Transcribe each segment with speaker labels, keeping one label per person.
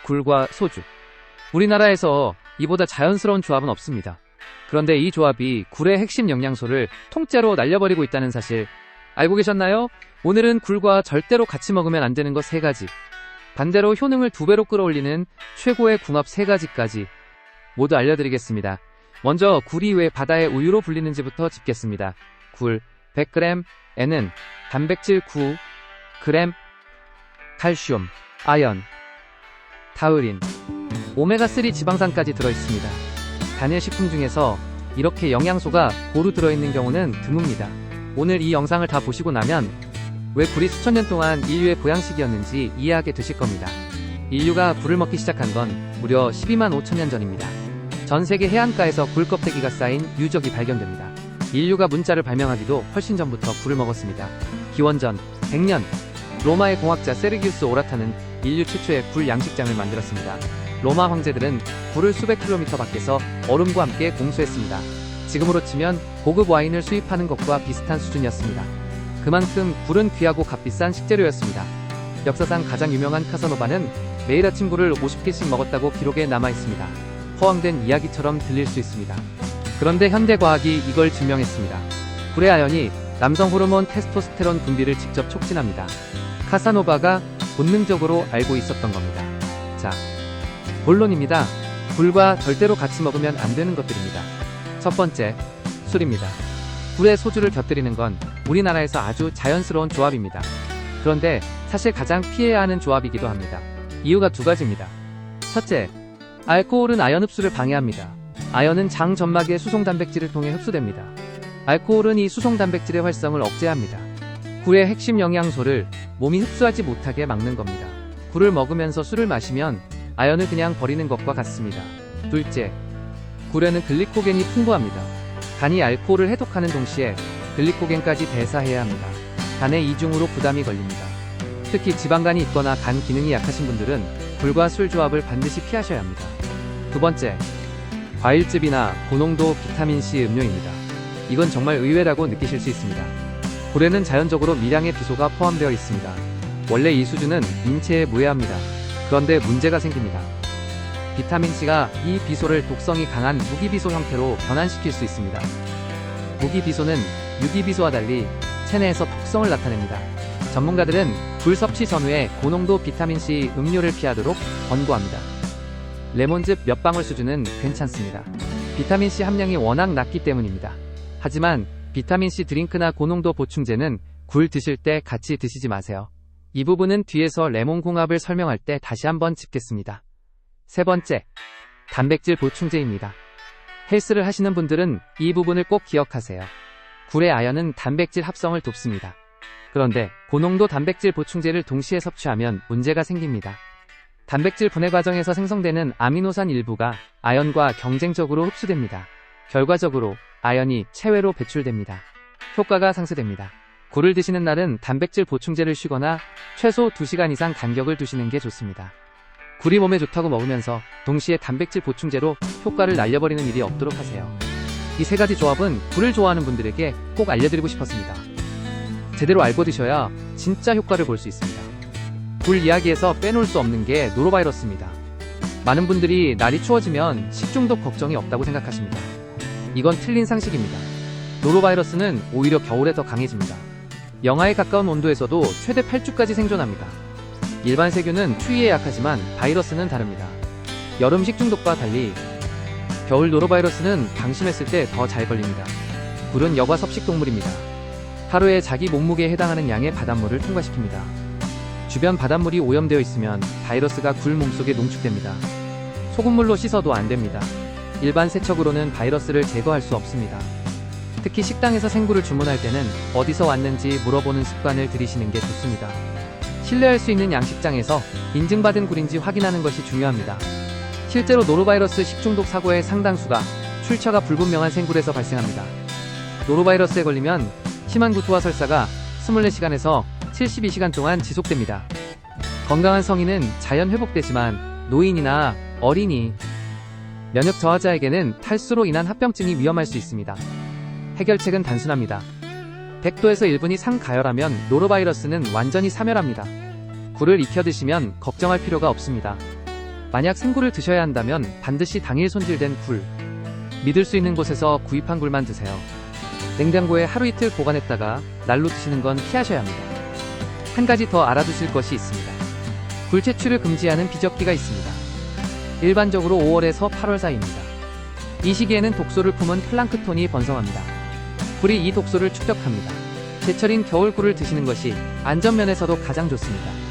Speaker 1: 굴과 소주. 우리나라에서 이보다 자연스러운 조합은 없습니다. 그런데 이 조합이 굴의 핵심 영양소를 통째로 날려버리고 있다는 사실 알고 계셨나요? 오늘은 굴과 절대로 같이 먹으면 안 되는 것 3가지, 반대로 효능을 2배로 끌어올리는 최고의 궁합 3가지까지 모두 알려드리겠습니다. 먼저 굴이 왜 바다의 우유로 불리는지부터 짚겠습니다. 굴 100g에는 단백질 9g, 칼슘, 아연, 타우린, 오메가3 지방산까지 들어있습니다. 단일 식품 중에서 이렇게 영양소가 고루 들어있는 경우는 드뭅니다. 오늘 이 영상을 다 보시고 나면 왜 굴이 수천 년 동안 인류의 보양식이었는지 이해하게 되실 겁니다. 인류가 굴을 먹기 시작한 건 무려 12만 5천 년 전입니다. 전 세계 해안가에서 굴 껍데기가 쌓인 유적이 발견됩니다. 인류가 문자를 발명하기도 훨씬 전부터 굴을 먹었습니다. 기원전 100년, 로마의 공학자 세르기우스 오라타는 인류 최초의 굴 양식장을 만들었습니다. 로마 황제들은 굴을 수백 킬로미터 밖에서 얼음과 함께 공수했습니다. 지금으로 치면 고급 와인을 수입하는 것과 비슷한 수준이었습니다. 그만큼 굴은 귀하고 값비싼 식재료였습니다. 역사상 가장 유명한 카사노바는 매일 아침 굴을 50개씩 먹었다고 기록에 남아있습니다. 허황된 이야기처럼 들릴 수 있습니다. 그런데 현대과학이 이걸 증명했습니다. 굴의 아연이 남성 호르몬 테스토스테론 분비를 직접 촉진합니다. 카사노바가 본능적으로 알고 있었던 겁니다. 자, 본론입니다. 굴과 절대로 같이 먹으면 안 되는 것들입니다. 첫 번째, 술입니다. 굴에 소주를 곁들이는 건 우리나라에서 아주 자연스러운 조합입니다. 그런데 사실 가장 피해야 하는 조합이기도 합니다. 이유가 2가지입니다. 첫째, 알코올은 아연 흡수를 방해합니다. 아연은 장 점막의 수송 단백질을 통해 흡수됩니다. 알코올은 이 수송 단백질의 활성을 억제합니다. 굴의 핵심 영양소를 몸이 흡수하지 못하게 막는 겁니다. 굴을 먹으면서 술을 마시면 아연을 그냥 버리는 것과 같습니다. 둘째, 굴에는 글리코겐이 풍부합니다. 간이 알코올을 해독하는 동시에 글리코겐까지 대사해야 합니다. 간의 이중으로 부담이 걸립니다. 특히 지방간이 있거나 간 기능이 약하신 분들은 굴과 술 조합을 반드시 피하셔야 합니다. 2번째, 과일즙이나 고농도 비타민C 음료입니다. 이건 정말 의외라고 느끼실 수 있습니다. 굴에는 자연적으로 미량의 비소가 포함되어 있습니다. 원래 이 수준은 인체에 무해합니다. 그런데 문제가 생깁니다. 비타민C가 이 비소를 독성이 강한 무기비소 형태로 변환시킬 수 있습니다. 무기비소는 유기비소와 달리 체내에서 독성을 나타냅니다. 전문가들은 굴 섭취 전후에 고농도 비타민C 음료를 피하도록 권고합니다. 레몬즙 몇 방울 수준은 괜찮습니다. 비타민C 함량이 워낙 낮기 때문입니다. 하지만 비타민C 드링크나 고농도 보충제는 굴 드실 때 같이 드시지 마세요. 이 부분은 뒤에서 레몬 궁합을 설명할 때 다시 한번 짚겠습니다. 3번째, 단백질 보충제입니다. 헬스를 하시는 분들은 이 부분을 꼭 기억하세요. 굴의 아연은 단백질 합성을 돕습니다. 그런데 고농도 단백질 보충제를 동시에 섭취하면 문제가 생깁니다. 단백질 분해 과정에서 생성되는 아미노산 일부가 아연과 경쟁적으로 흡수됩니다. 결과적으로 아연이 체외로 배출됩니다. 효과가 상쇄됩니다. 굴을 드시는 날은 단백질 보충제를 쉬거나 최소 2시간 이상 간격을 두시는 게 좋습니다. 굴이 몸에 좋다고 먹으면서 동시에 단백질 보충제로 효과를 날려버리는 일이 없도록 하세요. 이 3가지 조합은 굴을 좋아하는 분들에게 꼭 알려드리고 싶었습니다. 제대로 알고 드셔야 진짜 효과를 볼 수 있습니다. 굴 이야기에서 빼놓을 수 없는 게 노로바이러스입니다. 많은 분들이 날이 추워지면 식중독 걱정이 없다고 생각하십니다. 이건 틀린 상식입니다. 노로바이러스는 오히려 겨울에 더 강해집니다. 영하에 가까운 온도에서도 최대 8주까지 생존합니다. 일반 세균은 추위에 약하지만 바이러스는 다릅니다. 여름 식중독과 달리 겨울 노로바이러스는 방심했을 때 더 잘 걸립니다. 굴은 여과 섭식동물입니다. 하루에 자기 몸무게에 해당하는 양의 바닷물을 통과시킵니다. 주변 바닷물이 오염되어 있으면 바이러스가 굴 몸속에 농축됩니다. 소금물로 씻어도 안 됩니다. 일반 세척으로는 바이러스를 제거할 수 없습니다. 특히 식당에서 생굴을 주문할 때는 어디서 왔는지 물어보는 습관을 들이시는 게 좋습니다. 신뢰할 수 있는 양식장에서 인증받은 굴인지 확인하는 것이 중요합니다. 실제로 노로바이러스 식중독 사고의 상당수가 출처가 불분명한 생굴에서 발생합니다. 노로바이러스에 걸리면 심한 구토와 설사가 24시간에서 72시간 동안 지속됩니다. 건강한 성인은 자연 회복되지만 노인이나 어린이, 면역 저하자에게는 탈수로 인한 합병증이 위험할 수 있습니다. 해결책은 단순합니다. 100도에서 1분 이상 가열하면 노로바이러스는 완전히 사멸합니다. 굴을 익혀 드시면 걱정할 필요가 없습니다. 만약 생굴을 드셔야 한다면 반드시 당일 손질된 굴, 믿을 수 있는 곳에서 구입한 굴만 드세요. 냉장고에 하루 이틀 보관했다가 날로 드시는 건 피하셔야 합니다. 한 가지 더 알아두실 것이 있습니다. 굴 채취를 금지하는 비적기가 있습니다. 일반적으로 5월에서 8월 사이입니다. 이 시기에는 독소를 품은 플랑크톤이 번성합니다. 굴이 이 독소를 축적합니다. 제철인 겨울 굴을 드시는 것이 안전면에서도 가장 좋습니다.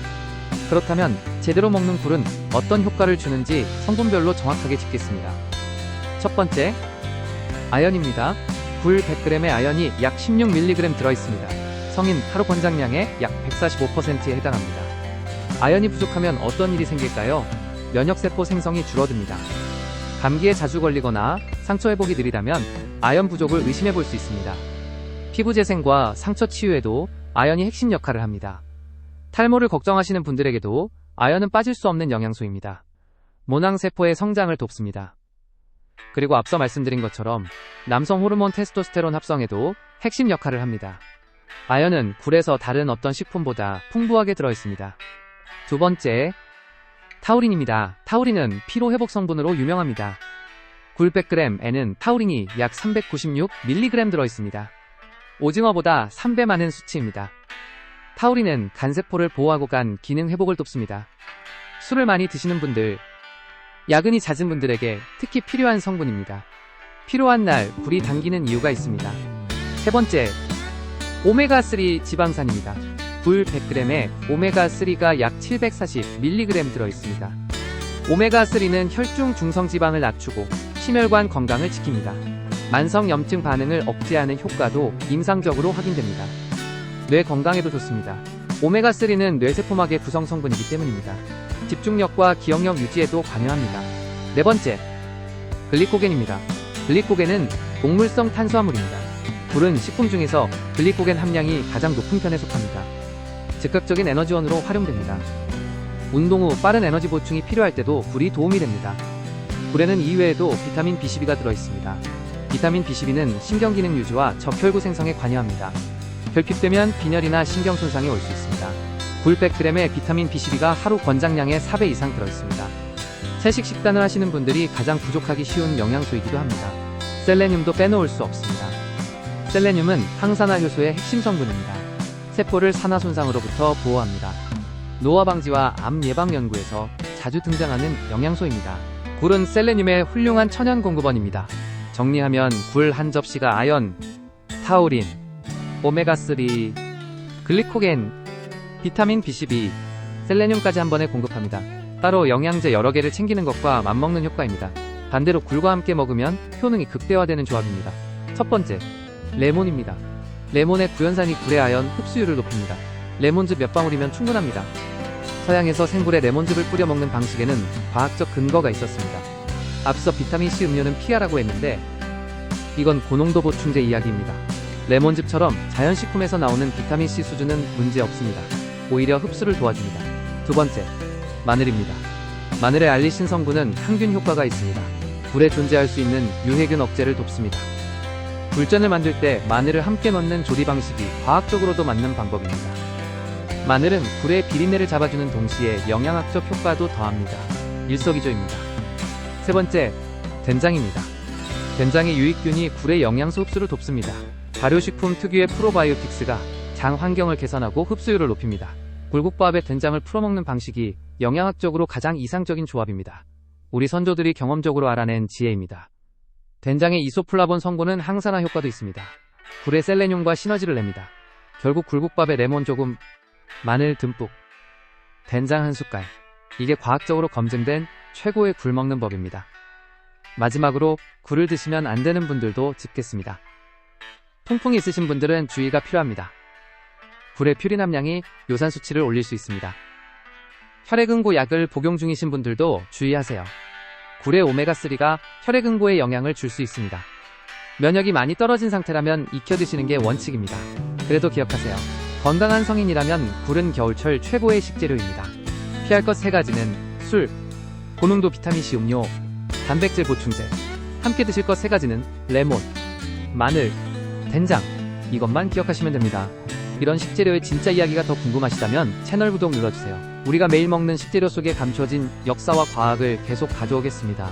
Speaker 1: 그렇다면 제대로 먹는 굴은 어떤 효과를 주는지 성분별로 정확하게 짚겠습니다. 첫 번째, 아연입니다. 굴 100g에 아연이 약 16mg 들어있습니다. 성인 하루 권장량의 약 145%에 해당합니다. 아연이 부족하면 어떤 일이 생길까요? 면역세포 생성이 줄어듭니다. 감기에 자주 걸리거나 상처 회복이 느리다면 아연 부족을 의심해 볼 수 있습니다. 피부 재생과 상처 치유에도 아연이 핵심 역할을 합니다. 탈모를 걱정하시는 분들에게도 아연은 빠질 수 없는 영양소입니다. 모낭세포의 성장을 돕습니다. 그리고 앞서 말씀드린 것처럼 남성 호르몬 테스토스테론 합성에도 핵심 역할을 합니다. 아연은 굴에서 다른 어떤 식품보다 풍부하게 들어있습니다. 두 번째, 타우린입니다. 타우린은 피로회복 성분으로 유명합니다. 굴 100g에는 타우린이 약 396mg 들어있습니다. 오징어보다 3배 많은 수치입니다. 타우린은 간세포를 보호하고 간 기능 회복을 돕습니다. 술을 많이 드시는 분들, 야근이 잦은 분들에게 특히 필요한 성분입니다. 필요한 날 굴이 당기는 이유가 있습니다. 세 번째, 오메가3 지방산입니다. 굴 100g에 오메가3가 약 740mg 들어있습니다. 오메가3는 혈중 중성지방을 낮추고 심혈관 건강을 지킵니다. 만성염증 반응을 억제하는 효과도 임상적으로 확인됩니다. 뇌 건강에도 좋습니다. 오메가3는 뇌세포막의 구성 성분이기 때문입니다. 집중력과 기억력 유지에도 관여합니다. 네 번째, 글리코겐입니다. 글리코겐은 곡물성 탄수화물입니다. 굴은 식품 중에서 글리코겐 함량이 가장 높은 편에 속합니다. 즉각적인 에너지원으로 활용됩니다. 운동 후 빠른 에너지 보충이 필요할 때도 굴이 도움이 됩니다. 굴에는 이외에도 비타민 B12가 들어있습니다. 비타민 B12는 신경기능 유지와 적혈구 생성에 관여합니다. 결핍되면 빈혈이나 신경 손상이 올 수 있습니다. 굴 100g에 비타민 B12가 하루 권장량의 4배 이상 들어있습니다. 채식 식단을 하시는 분들이 가장 부족하기 쉬운 영양소이기도 합니다. 셀레늄도 빼놓을 수 없습니다. 셀레늄은 항산화 효소의 핵심 성분입니다. 세포를 산화 손상으로부터 보호합니다. 노화 방지와 암 예방 연구에서 자주 등장하는 영양소입니다. 굴은 셀레늄의 훌륭한 천연 공급원입니다. 정리하면 굴 한 접시가 아연, 타우린, 오메가3, 글리코겐, 비타민 B12, 셀레늄까지 한 번에 공급합니다. 따로 영양제 여러 개를 챙기는 것과 맞먹는 효과입니다. 반대로 굴과 함께 먹으면 효능이 극대화되는 조합입니다. 첫 번째, 레몬입니다. 레몬의 구연산이 굴의 아연 흡수율을 높입니다. 레몬즙 몇 방울이면 충분합니다. 서양에서 생굴에 레몬즙을 뿌려 먹는 방식에는 과학적 근거가 있었습니다. 앞서 비타민C 음료는 피하라고 했는데 이건 고농도 보충제 이야기입니다. 레몬즙처럼 자연식품에서 나오는 비타민C 수준은 문제없습니다. 오히려 흡수를 도와줍니다. 두 번째, 마늘입니다. 마늘의 알리신 성분은 항균 효과가 있습니다. 굴에 존재할 수 있는 유해균 억제를 돕습니다. 굴전을 만들 때 마늘을 함께 넣는 조리 방식이 과학적으로도 맞는 방법입니다. 마늘은 굴의 비린내를 잡아주는 동시에 영양학적 효과도 더합니다. 일석이조입니다. 세 번째, 된장입니다. 된장의 유익균이 굴의 영양소 흡수를 돕습니다. 발효식품 특유의 프로바이오틱스가 장 환경을 개선하고 흡수율을 높입니다. 굴국밥에 된장을 풀어먹는 방식이 영양학적으로 가장 이상적인 조합입니다. 우리 선조들이 경험적으로 알아낸 지혜입니다. 된장의 이소플라본 성분은 항산화 효과도 있습니다. 굴의 셀레늄과 시너지를 냅니다. 결국 굴국밥에 레몬 조금, 마늘 듬뿍, 된장 한 숟갈. 이게 과학적으로 검증된 최고의 굴 먹는 법입니다. 마지막으로 굴을 드시면 안 되는 분들도 짚겠습니다. 통풍이 있으신 분들은 주의가 필요합니다. 굴의 퓨린 함량이 요산 수치를 올릴 수 있습니다. 혈액응고 약을 복용 중이신 분들도 주의하세요. 굴의 오메가3가 혈액응고에 영향을 줄 수 있습니다. 면역이 많이 떨어진 상태라면 익혀 드시는 게 원칙입니다. 그래도 기억하세요. 건강한 성인이라면 굴은 겨울철 최고의 식재료입니다. 피할 것 3가지는 술, 고농도 비타민C 음료, 단백질 보충제. 함께 드실 것 3가지는 레몬, 마늘, 된장. 이것만 기억하시면 됩니다. 이런 식재료의 진짜 이야기가 더 궁금하시다면 채널 구독 눌러주세요. 우리가 매일 먹는 식재료 속에 감춰진 역사와 과학을 계속 가져오겠습니다.